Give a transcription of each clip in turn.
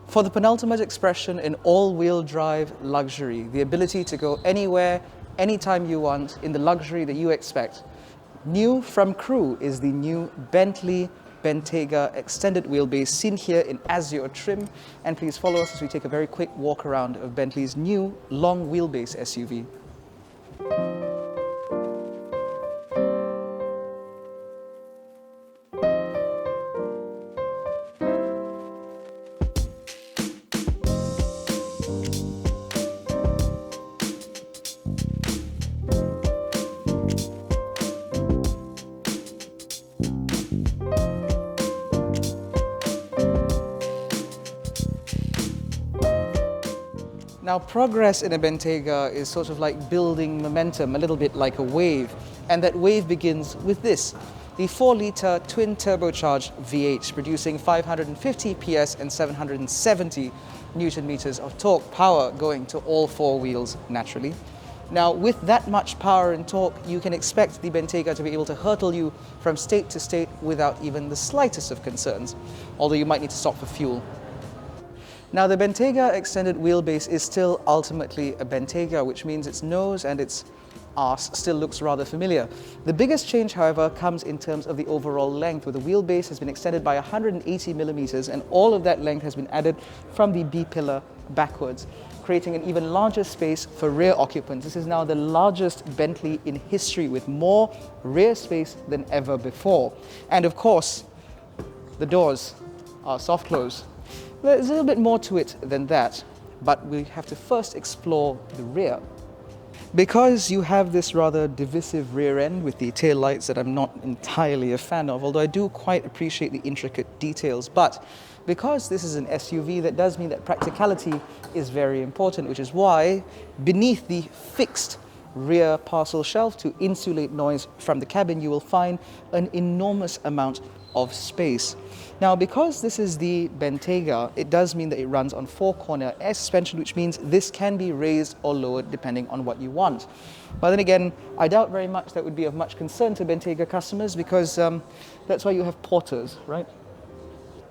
For the penultimate expression in all-wheel drive luxury, the ability to go anywhere, anytime you want, in the luxury that you expect. New from Crew is the new Bentley Bentayga Extended Wheelbase, seen here in azure trim. And please follow us as we take a very quick walk around of Bentley's new long wheelbase SUV. Now, progress in a Bentayga is sort of like building momentum, a little bit like a wave. And that wave begins with this, the 4-litre twin turbocharged V8, producing 550 PS and 770 Newton meters of torque, power going to all 4 wheels naturally. Now, with that much power and torque, you can expect the Bentayga to be able to hurtle you from state to state without even the slightest of concerns, although you might need to stop for fuel. Now, the Bentayga Extended Wheelbase is still ultimately a Bentayga, which means its nose and its arse still looks rather familiar. The biggest change, however, comes in terms of the overall length, where the wheelbase has been extended by 180 millimeters, and all of that length has been added from the B-pillar backwards, creating an even larger space for rear occupants. This is now the largest Bentley in history, with more rear space than ever before. And of course, the doors are soft close. There's a little bit more to it than that, but we have to first explore the rear. Because you have this rather divisive rear end with the tail lights that I'm not entirely a fan of, although I do quite appreciate the intricate details. But because this is an SUV, that does mean that practicality is very important, which is why beneath the fixed rear parcel shelf to insulate noise from the cabin, you will find an enormous amount of space. Now, because this is the Bentayga, it does mean that it runs on 4-corner air suspension, which means this can be raised or lowered depending on what you want. But then again, I doubt very much that would be of much concern to Bentayga customers, because that's why you have porters, right?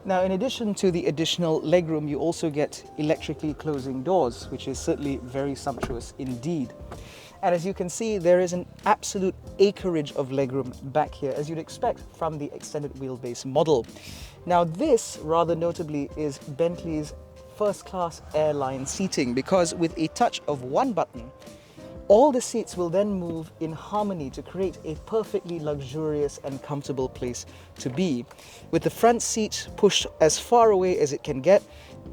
Now, in addition to the additional legroom, you also get electrically closing doors, which is certainly very sumptuous indeed. And as you can see, there is an absolute acreage of legroom back here, as you'd expect from the extended wheelbase model. Now, this, rather notably, is Bentley's first-class airline seating, because with a touch of one button, all the seats will then move in harmony to create a perfectly luxurious and comfortable place to be. With the front seat pushed as far away as it can get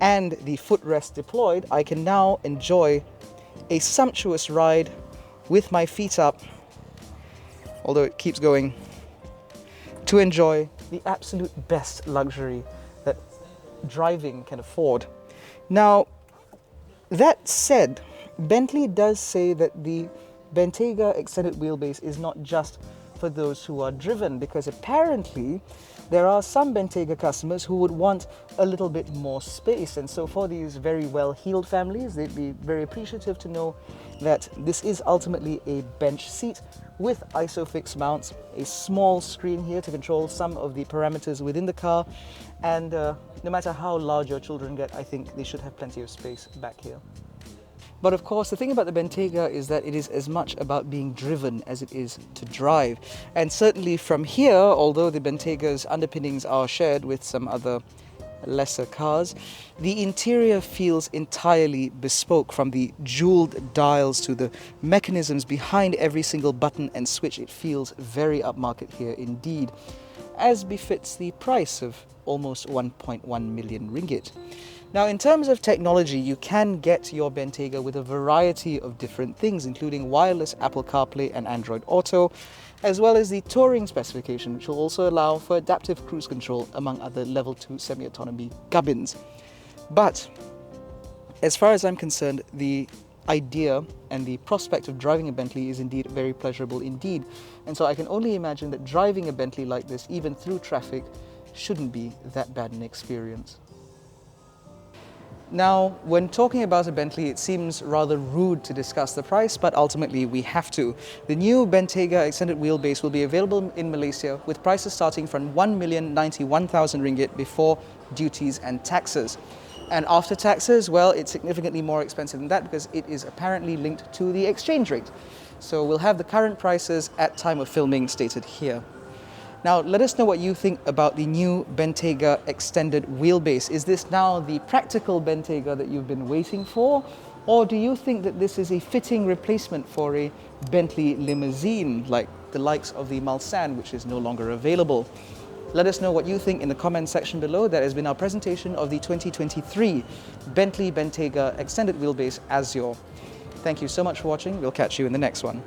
and the footrest deployed, I can now enjoy a sumptuous ride with my feet up, although it keeps going, to enjoy the absolute best luxury that driving can afford. Now, that said, Bentley does say that the Bentayga Extended Wheelbase is not just for those who are driven, because apparently there are some Bentayga customers who would want a little bit more space. And so for these very well-heeled families, they'd be very appreciative to know that this is ultimately a bench seat with ISOFIX mounts, a small screen here to control some of the parameters within the car, and no matter how large your children get, I think they should have plenty of space back here. But of course, the thing about the Bentayga is that it is as much about being driven as it is to drive. And certainly from here, although the Bentayga's underpinnings are shared with some other lesser cars, the interior feels entirely bespoke, from the jeweled dials to the mechanisms behind every single button and switch. It feels very upmarket here indeed, as befits the price of almost 1.1 million ringgit. Now, in terms of technology, you can get your Bentayga with a variety of different things, including wireless Apple CarPlay and Android Auto, as well as the Touring specification, which will also allow for adaptive cruise control, among other level 2 semi-autonomy gubbins. But as far as I'm concerned, the idea and the prospect of driving a Bentley is indeed very pleasurable indeed. And so I can only imagine that driving a Bentley like this, even through traffic, shouldn't be that bad an experience. Now, when talking about a Bentley, it seems rather rude to discuss the price, but ultimately we have to. The new Bentayga Extended Wheelbase will be available in Malaysia with prices starting from 1,091,000 ringgit before duties and taxes. And after taxes, well, it's significantly more expensive than that because it is apparently linked to the exchange rate. So we'll have the current prices at time of filming stated here. Now, let us know what you think about the new Bentayga Extended Wheelbase. Is this now the practical Bentayga that you've been waiting for? Or do you think that this is a fitting replacement for a Bentley limousine, like the likes of the Mulsanne, which is no longer available? Let us know what you think in the comment section below. That has been our presentation of the 2023 Bentley Bentayga Extended Wheelbase Azure. Thank you so much for watching. We'll catch you in the next one.